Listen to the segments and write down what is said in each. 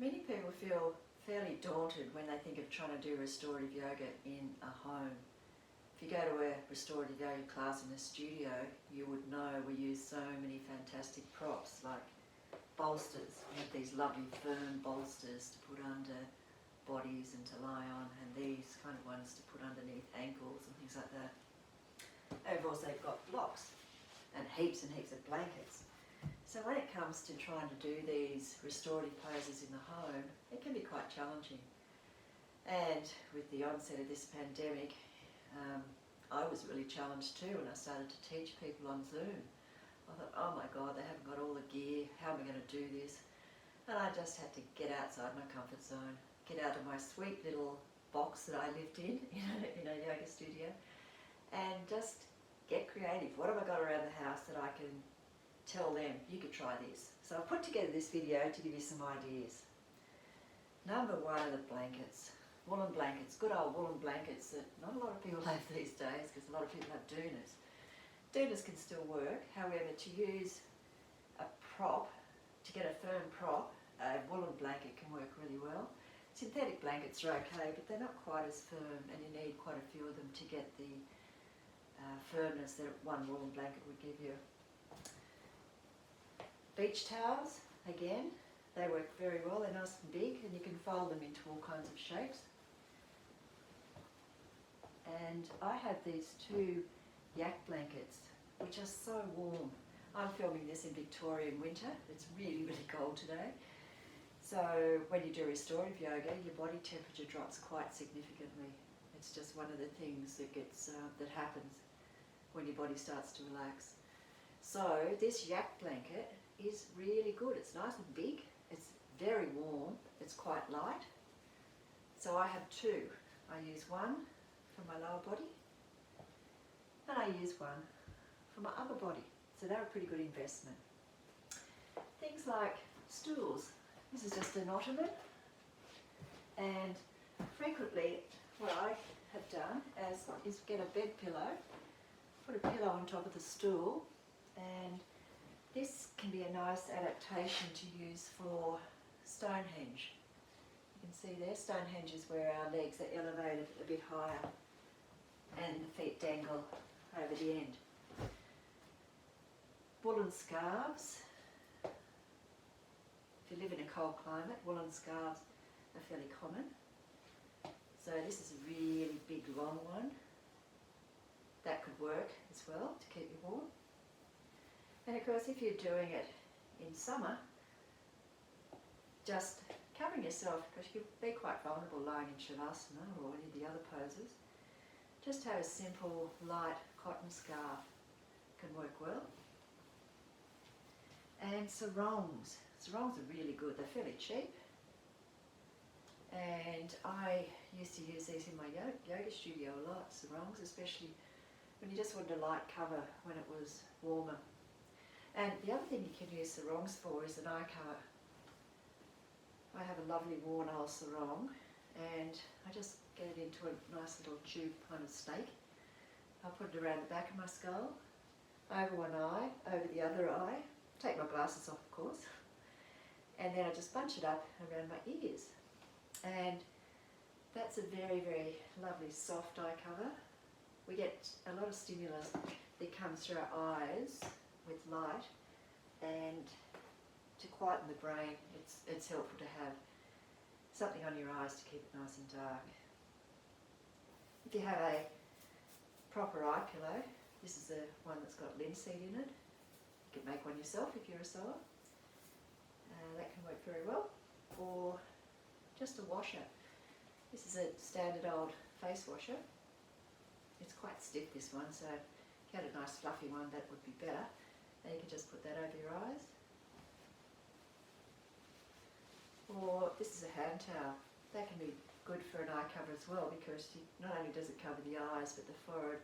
Many people feel fairly daunted when they think of trying to do restorative yoga in a home. If you go to a restorative yoga class in a studio, you would know we use so many fantastic props like bolsters. We have these lovely firm bolsters to put under bodies and to lie on, and these kind of ones to put underneath ankles and things like that. And of course they've got blocks and heaps of blankets. So when it comes to trying to do these restorative poses in the home, it can be quite challenging. And with the onset of this pandemic, I was really challenged too when I started to teach people on Zoom. I thought, oh my God, they haven't got all the gear, how am I going to do this? And I just had to get outside my comfort zone, get out of my sweet little box that I lived in a yoga studio, and just get creative. What have I got around the house that I can tell them, you could try this? So I put together this video to give you some ideas. Number one are the blankets. Woolen blankets, good old woolen blankets that not a lot of people have these days because a lot of people have doonas. Doonas can still work, however, to use a prop, to get a firm prop, a woolen blanket can work really well. Synthetic blankets are okay, but they're not quite as firm, and you need quite a few of them to get the firmness that one woolen blanket would give you. Beach towels, again, they work very well. They're nice and big, and you can fold them into all kinds of shapes. And I have these two yak blankets, which are so warm. I'm filming this in Victoria in winter. It's really, really cold today. So when you do restorative yoga, your body temperature drops quite significantly. It's just one of the things that that happens when your body starts to relax. So this yak blanket is really good. It's nice and big. It's very warm. It's quite light. So I have two. I use one for my lower body, and I use one for my upper body. So they're a pretty good investment. Things like stools. This is just an ottoman, and frequently what I have done is get a bed pillow, put a pillow on top of the stool, and this can be a nice adaptation to use for Stonehenge. You can see there, Stonehenge is where our legs are elevated a bit higher and the feet dangle over the end. Woolen scarves. If you live in a cold climate, woolen scarves are fairly common. So this is a really big long one. That could work as well to keep you warm. And of course, if you're doing it in summer, just covering yourself, because you can be quite vulnerable lying in Shavasana or any of the other poses. Just have a simple, light cotton scarf can work well. And sarongs. Sarongs are really good. They're fairly cheap. And I used to use these in my yoga studio a lot, sarongs, especially when you just wanted a light cover when it was warmer. And the other thing you can use sarongs for is an eye cover. I have a lovely worn old sarong, and I just get it into a nice little tube kind of stake. I'll put it around the back of my skull, over one eye, over the other eye, take my glasses off of course, and then I just bunch it up around my ears. And that's a very, very lovely soft eye cover. We get a lot of stimulus that comes through our eyes with light, and to quieten the brain, it's helpful to have something on your eyes to keep it nice and dark. If you have a proper eye pillow, this is the one that's got linseed in it. You can make one yourself if you're a sewer. That can work very well. Or just a washer. This is a standard old face washer. It's quite stiff, this one, so if you had a nice fluffy one, that would be better. And you can just put that over your eyes. Or this is a hand towel. That can be good for an eye cover as well, because not only does it cover the eyes but the forehead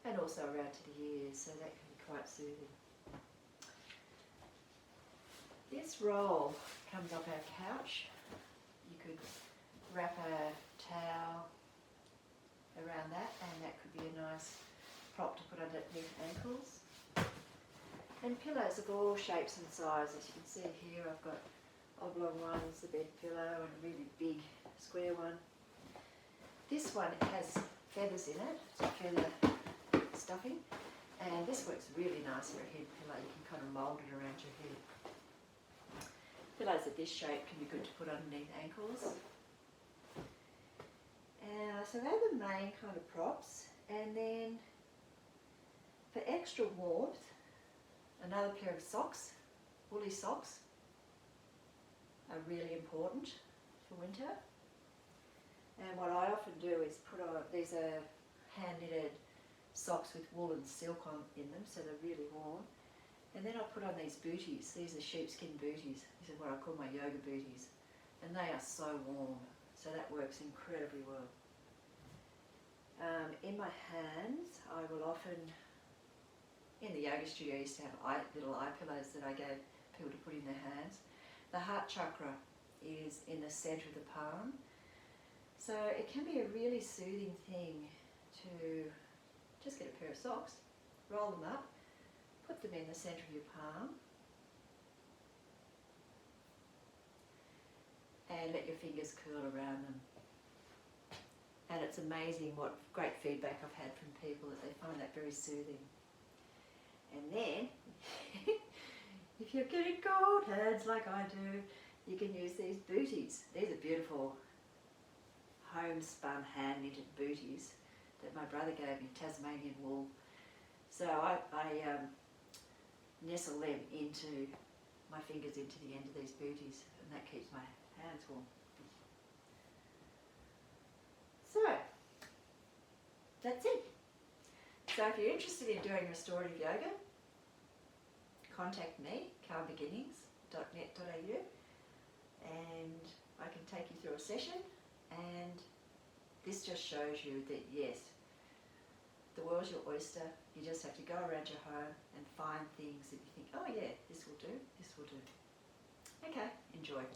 and also around to the ears, so that can be quite soothing. This roll comes off our couch. You could wrap a towel around that, and that could be a nice prop to put underneath ankles. And pillows of all shapes and sizes. You can see here I've got oblong ones, the bed pillow, and a really big square one. This one has feathers in it, it's a feather stuffing, and this works really nice for a head pillow. You can kind of mould it around your head. Pillows of this shape can be good to put underneath ankles. So they're the main kind of props, and then for extra warmth, another pair of socks, woolly socks, are really important for winter. And what I often do is put on, these are hand knitted socks with wool and silk in them, so they're really warm. And then I'll put on these booties. These are sheepskin booties. This is what I call my yoga booties. And they are so warm, so that works incredibly well. In my hands, I will often, in the yoga studio I used to have little eye pillows that I gave people to put in their hands. The heart chakra is in the centre of the palm. So it can be a really soothing thing to just get a pair of socks, roll them up, put them in the centre of your palm, and let your fingers curl around them. And it's amazing what great feedback I've had from people that they find that very soothing. And then, if you're getting cold hands like I do, you can use these booties. These are beautiful homespun hand knitted booties that my brother gave me, Tasmanian wool. So I nestle them into my fingers into the end of these booties, and that keeps my hands warm. So, that's it. So if you're interested in doing restorative yoga, contact me, calmbeginnings.net.au, and I can take you through a session. And this just shows you that yes, the world's your oyster. You just have to go around your home and find things that you think, oh yeah, this will do, this will do. Okay, enjoy.